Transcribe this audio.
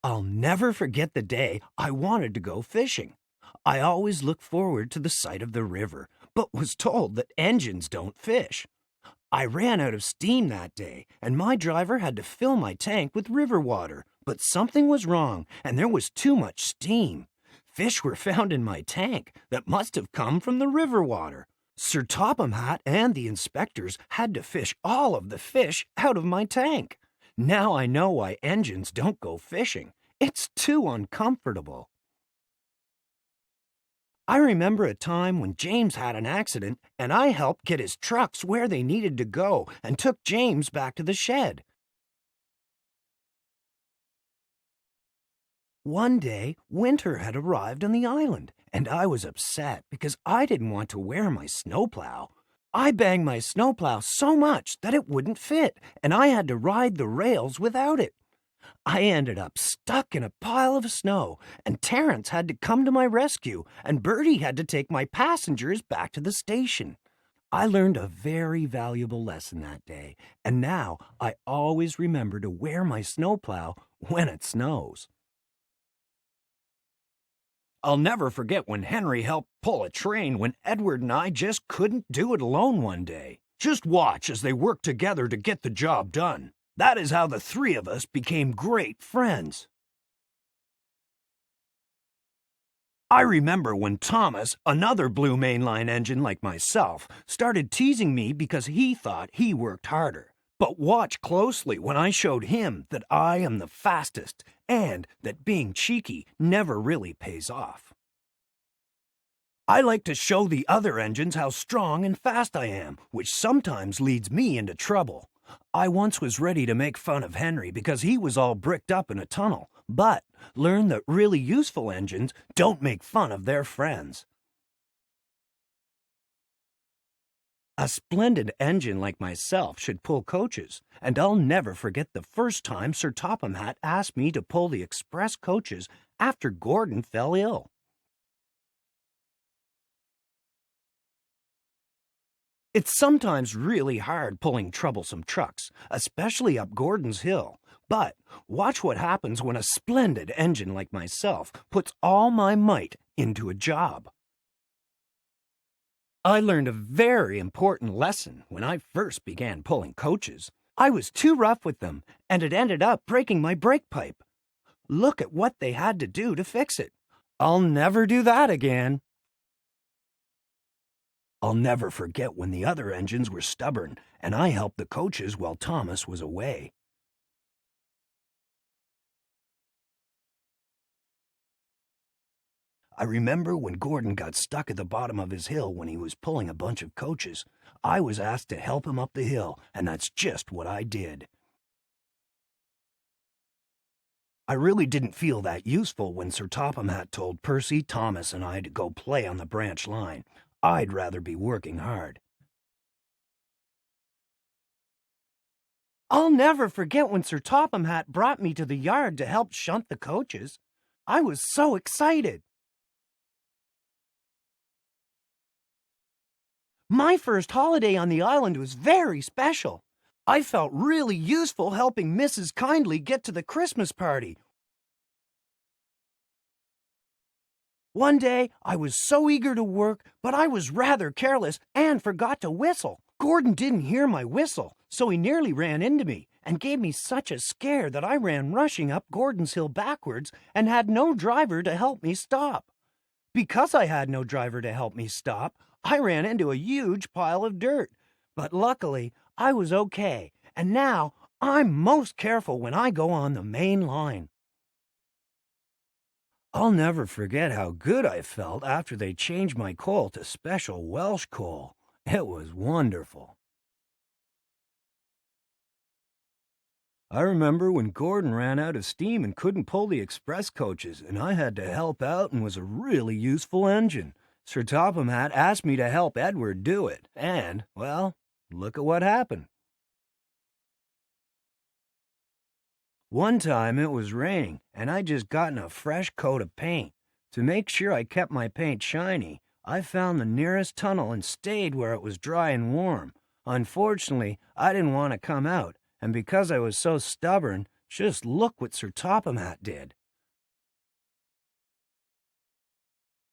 I'll never forget the day I wanted to go fishing. I always look forward to the sight of the river, but was told that engines don't fish. I ran out of steam that day, and my driver had to fill my tank with river water, but something was wrong, and there was too much steam. Fish were found in my tank that must have come from the river water. Sir Topham Hatt and the inspectors had to fish all of the fish out of my tank. Now I know why engines don't go fishing. It's too uncomfortable. I remember a time when James had an accident, and I helped get his trucks where they needed to go and took James back to the shed. One day, winter had arrived on the island, and I was upset because I didn't want to wear my snowplow. I banged my snowplow so much that it wouldn't fit, and I had to ride the rails without it. I ended up stuck in a pile of snow, and Terence had to come to my rescue, and Bertie had to take my passengers back to the station. I learned a very valuable lesson that day, and now I always remember to wear my snowplow when it snows. I'll never forget when Henry helped pull a train when Edward and I just couldn't do it alone one day. Just watch as they worked together to get the job done. That is how the three of us became great friends. I remember when Thomas, another Blue Main Line engine like myself, started teasing me because he thought he worked harder. But watch closely when I showed him that I am the fastest and that being cheeky never really pays off. I like to show the other engines how strong and fast I am, which sometimes leads me into trouble. I once was ready to make fun of Henry because he was all bricked up in a tunnel, but learned that really useful engines don't make fun of their friends. A splendid engine like myself should pull coaches, and I'll never forget the first time Sir Topham Hatt asked me to pull the express coaches after Gordon fell ill. It's sometimes really hard pulling troublesome trucks, especially up Gordon's Hill. But watch what happens when a splendid engine like myself puts all my might into a job. I learned a very important lesson when I first began pulling coaches. I was too rough with them, and it ended up breaking my brake pipe. Look at what they had to do to fix it. I'll never do that again. I'll never forget when the other engines were stubborn, and I helped the coaches while Thomas was away. I remember when Gordon got stuck at the bottom of his hill when he was pulling a bunch of coaches. I was asked to help him up the hill, and that's just what I did. I really didn't feel that useful when Sir Topham Hatt told Percy, Thomas, and I to go play on the branch line. I'd rather be working hard. I'll never forget when Sir Topham Hatt brought me to the yard to help shunt the coaches. I was so excited. My first holiday on the island was very special. I felt really useful helping Mrs. Kindly get to the Christmas party. One day, I was so eager to work, but I was rather careless and forgot to whistle. Gordon didn't hear my whistle, so he nearly ran into me and gave me such a scare that I ran rushing up Gordon's Hill backwards and had no driver to help me stop. Because I had no driver to help me stop, I ran into a huge pile of dirt. But luckily, I was okay, and now I'm most careful when I go on the main line. I'll never forget how good I felt after they changed my coal to special Welsh coal. It was wonderful. I remember when Gordon ran out of steam and couldn't pull the express coaches, and I had to help out and was a really useful engine. Sir Topham Hatt asked me to help Edward do it, and, well, look at what happened. One time it was raining, and I'd just gotten a fresh coat of paint. To make sure I kept my paint shiny, I found the nearest tunnel and stayed where it was dry and warm. Unfortunately, I didn't want to come out, and because I was so stubborn, Just look what Sir Topham Hatt did.